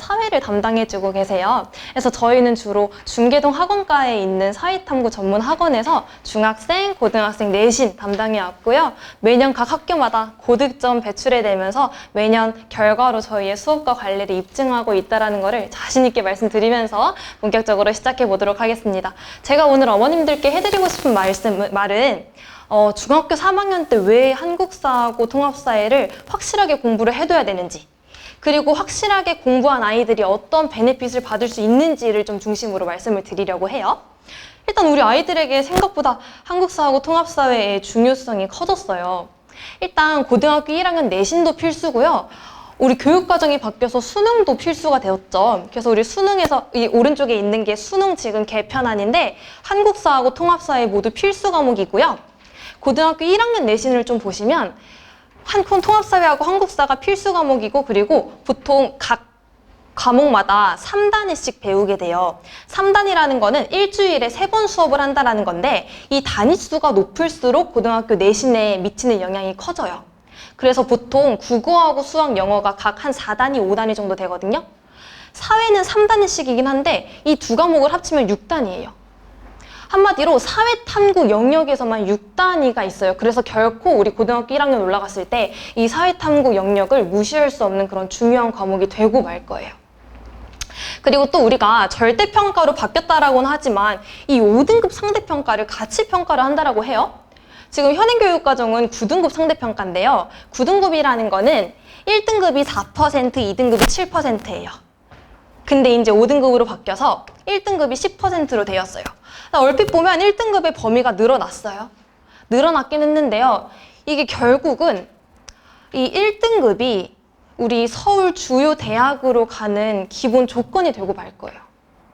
사회를 담당해주고 계세요. 그래서 저희는 주로 중계동 학원가에 있는 사회탐구 전문 학원에서 중학생, 고등학생 내신 담당해 왔고요. 매년 각 학교마다 고득점 배출해 내면서 매년 결과로 저희의 수업과 관리를 입증하고 있다는 것을 자신 있게 말씀드리면서 본격적으로 시작해 보도록 하겠습니다. 제가 오늘 어머님들께 해드리고 싶은 말은 중학교 3학년 때 왜 한국사하고 통합사회를 확실하게 공부를 해둬야 되는지, 그리고 확실하게 공부한 아이들이 어떤 베네핏을 받을 수 있는지를 좀 중심으로 말씀을 드리려고 해요. 일단 우리 아이들에게 생각보다 한국사하고 통합사회의 중요성이 커졌어요. 일단 고등학교 1학년 내신도 필수고요. 우리 교육과정이 바뀌어서 수능도 필수가 되었죠. 그래서 우리 수능에서 이 오른쪽에 있는 게 수능 지금 개편안인데 한국사하고 통합사회 모두 필수 과목이고요. 고등학교 1학년 내신을 좀 보시면 통합사회하고 한국사가 필수 과목이고, 그리고 보통 각 과목마다 3단위씩 배우게 돼요. 3단위라는 거는 일주일에 3번 수업을 한다는 건데, 이 단위수가 높을수록 고등학교 내신에 미치는 영향이 커져요. 그래서 보통 국어하고 수학, 영어가 각 한 4단위, 5단위 정도 되거든요. 사회는 3단위씩이긴 한데 이 두 과목을 합치면 6단위예요. 한마디로 사회탐구 영역에서만 6단위가 있어요. 그래서 결코 우리 고등학교 1학년 올라갔을 때 이 사회탐구 영역을 무시할 수 없는 그런 중요한 과목이 되고 말 거예요. 그리고 또 우리가 절대평가로 바뀌었다라고는 하지만 이 5등급 상대평가를 같이 평가를 한다라고 해요. 지금 현행교육과정은 9등급 상대평가인데요. 9등급이라는 거는 1등급이 4%, 2등급이 7%예요. 근데 이제 5등급으로 바뀌어서 1등급이 10%로 되었어요. 얼핏 보면 1등급의 범위가 늘어났어요. 늘어났긴 했는데요. 이게 결국은 이 1등급이 우리 서울 주요 대학으로 가는 기본 조건이 되고 말 거예요.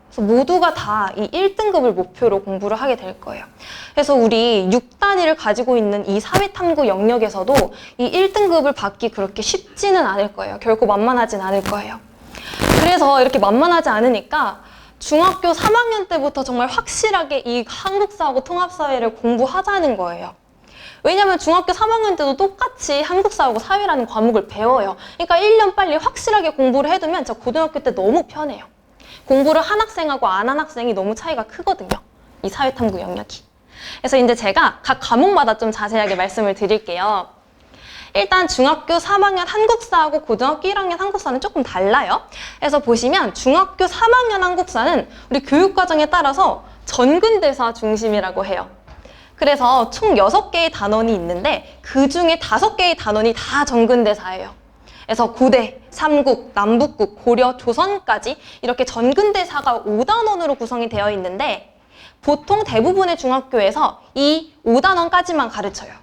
그래서 모두가 다 이 1등급을 목표로 공부를 하게 될 거예요. 그래서 우리 6단위를 가지고 있는 이 사회탐구 영역에서도 이 1등급을 받기 그렇게 쉽지는 않을 거예요. 결코 만만하진 않을 거예요. 그래서 이렇게 만만하지 않으니까 중학교 3학년 때부터 정말 확실하게 이 한국사하고 통합사회를 공부하자는 거예요. 왜냐면 중학교 3학년 때도 똑같이 한국사하고 사회라는 과목을 배워요. 그러니까 1년 빨리 확실하게 공부를 해두면 저 고등학교 때 너무 편해요. 공부를 한 학생하고 안 한 학생이 너무 차이가 크거든요. 이 사회탐구 영역이. 그래서 이제 제가 각 과목마다 좀 자세하게 말씀을 드릴게요. 일단 중학교 3학년 한국사하고 고등학교 1학년 한국사는 조금 달라요. 그래서 보시면 중학교 3학년 한국사는 우리 교육과정에 따라서 전근대사 중심이라고 해요. 그래서 총 6개의 단원이 있는데 그 중에 5개의 단원이 다 전근대사예요. 그래서 고대, 삼국, 남북국, 고려, 조선까지 이렇게 전근대사가 5단원으로 구성이 되어 있는데 보통 대부분의 중학교에서 이 5단원까지만 가르쳐요.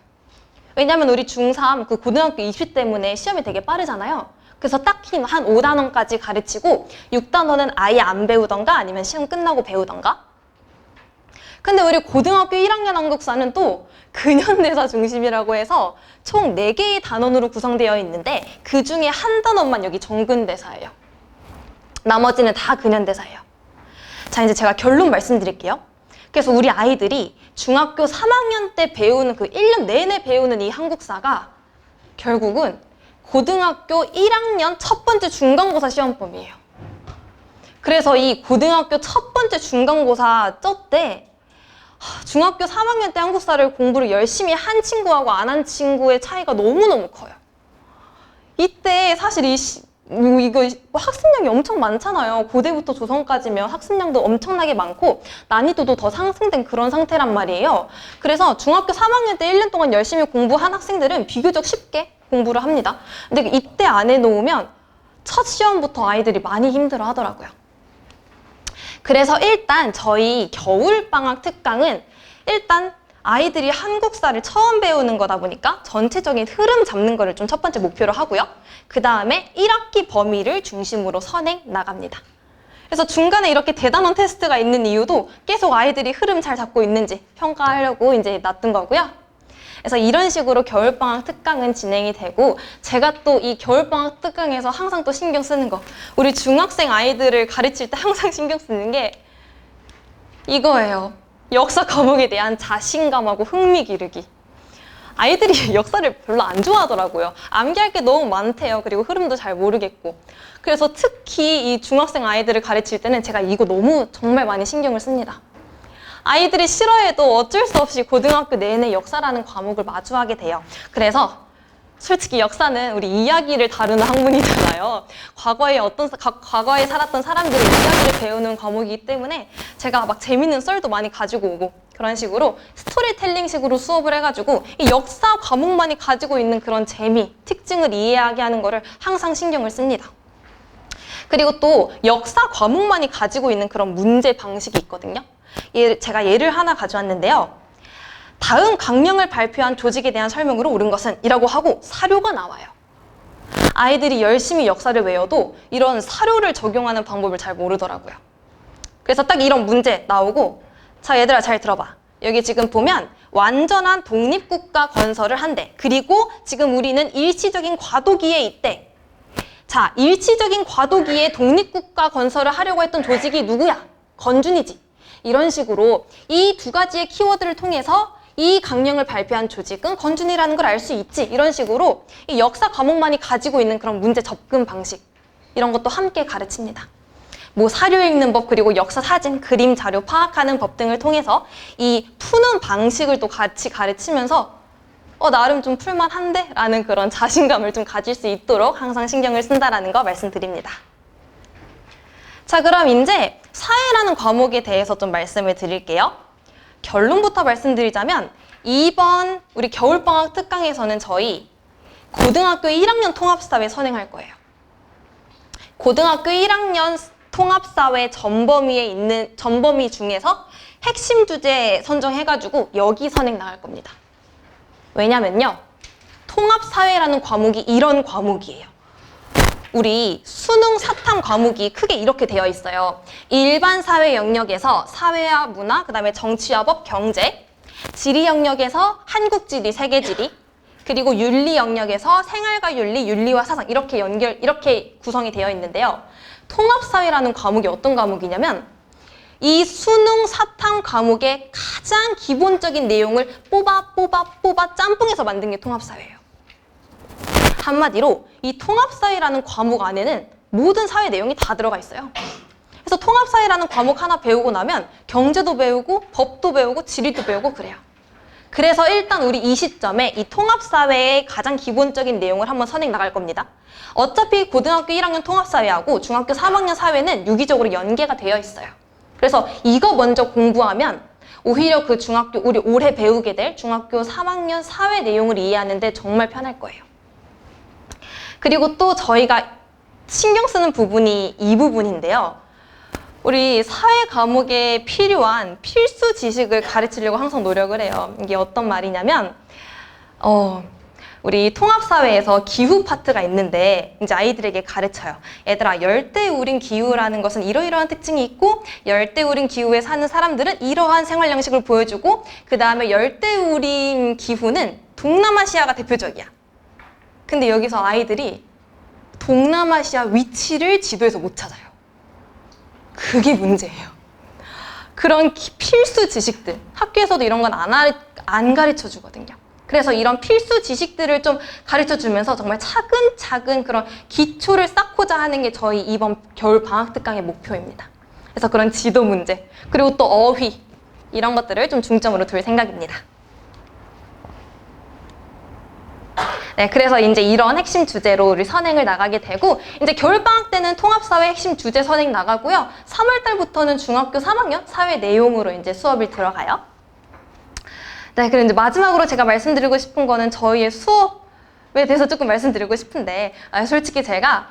왜냐면 우리 중3 그 고등학교 입시 때문에 시험이 되게 빠르잖아요. 그래서 딱히 한 5단원까지 가르치고 6단원은 아예 안 배우던가 아니면 시험 끝나고 배우던가. 근데 우리 고등학교 1학년 한국사는 또 근현대사 중심이라고 해서 총 4개의 단원으로 구성되어 있는데 그 중에 한 단원만 여기 전근대사예요. 나머지는 다 근현대사예요. 자, 이제 제가 결론 말씀드릴게요. 그래서 우리 아이들이 중학교 3학년 때 배우는 그 1년 내내 배우는 이 한국사가 결국은 고등학교 1학년 첫 번째 중간고사 시험범위예요. 그래서 이 고등학교 첫 번째 중간고사 때 중학교 3학년 때 한국사를 공부를 열심히 한 친구하고 안 한 친구의 차이가 너무너무 커요. 이때 사실 이거 학습량이 엄청 많잖아요. 고대부터 조선까지면 학습량도 엄청나게 많고 난이도도 더 상승된 그런 상태란 말이에요. 그래서 중학교 3학년 때 1년 동안 열심히 공부한 학생들은 비교적 쉽게 공부를 합니다. 근데 이때 안 해놓으면 첫 시험부터 아이들이 많이 힘들어 하더라고요. 그래서 일단 저희 겨울방학 특강은 일단 아이들이 한국사를 처음 배우는 거다 보니까 전체적인 흐름 잡는 거를 좀 첫 번째 목표로 하고요. 그 다음에 1학기 범위를 중심으로 선행 나갑니다. 그래서 중간에 이렇게 대단원 테스트가 있는 이유도 계속 아이들이 흐름 잘 잡고 있는지 평가하려고 이제 놨던 거고요. 그래서 이런 식으로 겨울방학 특강은 진행이 되고, 제가 또 이 겨울방학 특강에서 항상 또 신경 쓰는 거, 우리 중학생 아이들을 가르칠 때 항상 신경 쓰는 게 이거예요. 역사 과목에 대한 자신감하고 흥미 기르기. 아이들이 역사를 별로 안 좋아하더라고요. 암기할 게 너무 많대요. 그리고 흐름도 잘 모르겠고. 그래서 특히 이 중학생 아이들을 가르칠 때는 제가 이거 너무 정말 많이 신경을 씁니다. 아이들이 싫어해도 어쩔 수 없이 고등학교 내내 역사라는 과목을 마주하게 돼요. 그래서 솔직히 역사는 우리 이야기를 다루는 학문이잖아요. 과거에 살았던 사람들의 이야기를 배우는 과목이기 때문에 제가 막 재밌는 썰도 많이 가지고 오고 그런 식으로 스토리텔링식으로 수업을 해가지고 이 역사 과목만이 가지고 있는 그런 재미, 특징을 이해하게 하는 거를 항상 신경을 씁니다. 그리고 또 역사 과목만이 가지고 있는 그런 문제 방식이 있거든요. 제가 예를 하나 가져왔는데요. 다음 강령을 발표한 조직에 대한 설명으로 옳은 것은 이라고 하고 사료가 나와요. 아이들이 열심히 역사를 외워도 이런 사료를 적용하는 방법을 잘 모르더라고요. 그래서 딱 이런 문제 나오고 자 얘들아 잘 들어봐. 여기 지금 보면 완전한 독립국가 건설을 한대. 그리고 지금 우리는 일시적인 과도기에 있대. 자 일시적인 과도기에 독립국가 건설을 하려고 했던 조직이 누구야? 건준이지. 이런 식으로 이 두 가지의 키워드를 통해서 이 강령을 발표한 조직은 건준이라는 걸 알 수 있지. 이런 식으로 이 역사 과목만이 가지고 있는 그런 문제 접근 방식 이런 것도 함께 가르칩니다. 뭐 사료 읽는 법 그리고 역사 사진, 그림, 자료 파악하는 법 등을 통해서 이 푸는 방식을 또 같이 가르치면서 나름 좀 풀만한데? 라는 그런 자신감을 좀 가질 수 있도록 항상 신경을 쓴다라는 거 말씀드립니다. 자 그럼 이제 사회라는 과목에 대해서 좀 말씀을 드릴게요. 결론부터 말씀드리자면 이번 우리 겨울방학 특강에서는 저희 고등학교 1학년 통합사회 선행할 거예요. 고등학교 1학년 통합사회 전범위 중에서 핵심 주제 선정해가지고 여기 선행 나갈 겁니다. 왜냐면요. 통합사회라는 과목이 이런 과목이에요. 우리 수능 사탐 과목이 크게 이렇게 되어 있어요. 일반 사회 영역에서 사회와 문화, 그 다음에 정치와 법, 경제, 지리 영역에서 한국지리, 세계지리, 그리고 윤리 영역에서 생활과 윤리, 윤리와 사상 이렇게 구성이 되어 있는데요. 통합사회라는 과목이 어떤 과목이냐면 이 수능 사탐 과목의 가장 기본적인 내용을 뽑아 짬뽕해서 만든 게 통합사회예요. 한마디로 이 통합사회라는 과목 안에는 모든 사회 내용이 다 들어가 있어요. 그래서 통합사회라는 과목 하나 배우고 나면 경제도 배우고 법도 배우고 지리도 배우고 그래요. 그래서 일단 우리 이 시점에 이 통합사회의 가장 기본적인 내용을 한번 선행 나갈 겁니다. 어차피 고등학교 1학년 통합사회하고 중학교 3학년 사회는 유기적으로 연계가 되어 있어요. 그래서 이거 먼저 공부하면 오히려 그 우리 올해 배우게 될 중학교 3학년 사회 내용을 이해하는데 정말 편할 거예요. 그리고 또 저희가 신경 쓰는 부분이 이 부분인데요. 우리 사회 과목에 필요한 필수 지식을 가르치려고 항상 노력을 해요. 이게 어떤 말이냐면 우리 통합사회에서 기후 파트가 있는데 이제 아이들에게 가르쳐요. 얘들아, 열대우림 기후라는 것은 이러이러한 특징이 있고 열대우림 기후에 사는 사람들은 이러한 생활 양식을 보여주고 그 다음에 열대우림 기후는 동남아시아가 대표적이야. 근데 여기서 아이들이 동남아시아 위치를 지도에서 못 찾아요. 그게 문제예요. 그런 필수 지식들, 학교에서도 이런 건 안 가르쳐 주거든요. 그래서 이런 필수 지식들을 좀 가르쳐 주면서 정말 차근차근 그런 기초를 쌓고자 하는 게 저희 이번 겨울 방학 특강의 목표입니다. 그래서 그런 지도 문제, 그리고 또 어휘 이런 것들을 좀 중점으로 둘 생각입니다. 네, 그래서 이제 이런 핵심 주제로 우리 선행을 나가게 되고 이제 겨울방학 때는 통합사회 핵심 주제 선행 나가고요. 3월 달부터는 중학교 3학년 사회 내용으로 이제 수업이 들어가요. 네, 그리고 이제 마지막으로 제가 말씀드리고 싶은 거는 저희의 수업에 대해서 조금 말씀드리고 싶은데 솔직히 제가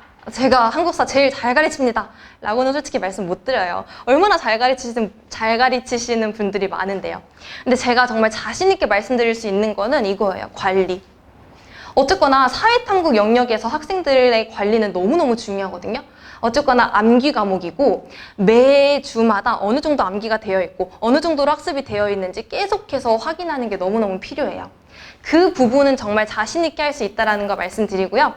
한국사 제일 잘 가르칩니다 라고는 솔직히 말씀 못 드려요. 얼마나 잘 가르치시는 분들이 많은데요. 근데 제가 정말 자신 있게 말씀드릴 수 있는 거는 이거예요. 관리. 어쨌거나 사회탐구 영역에서 학생들의 관리는 너무너무 중요하거든요. 어쨌거나 암기 과목이고 매주마다 어느 정도 암기가 되어 있고 어느 정도로 학습이 되어 있는지 계속해서 확인하는 게 너무너무 필요해요. 그 부분은 정말 자신 있게 할 수 있다는 거 말씀드리고요.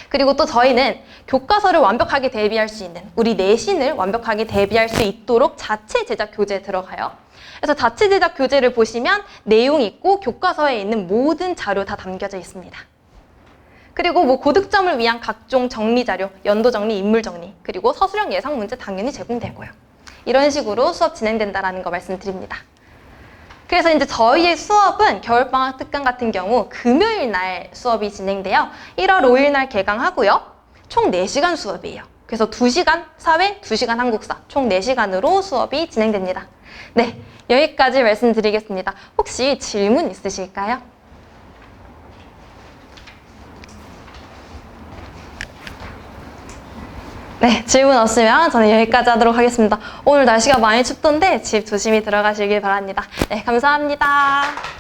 그리고 또 저희는 교과서를 완벽하게 대비할 수 있는 우리 내신을 완벽하게 대비할 수 있도록 자체 제작 교재에 들어가요. 그래서 자체 제작 교재를 보시면 내용 있고 교과서에 있는 모든 자료 다 담겨져 있습니다. 그리고 뭐 고득점을 위한 각종 정리 자료, 연도 정리, 인물 정리, 그리고 서술형 예상 문제 당연히 제공되고요. 이런 식으로 수업 진행된다라는 거 말씀드립니다. 그래서 이제 저희의 수업은 겨울방학 특강 같은 경우 금요일 날 수업이 진행돼요. 1월 5일 날 개강하고요. 총 4시간 수업이에요. 그래서 2시간 사회, 2시간 한국사, 총 4시간으로 수업이 진행됩니다. 네, 여기까지 말씀드리겠습니다. 혹시 질문 있으실까요? 네, 질문 없으면 저는 여기까지 하도록 하겠습니다. 오늘 날씨가 많이 춥던데 집 조심히 들어가시길 바랍니다. 네, 감사합니다.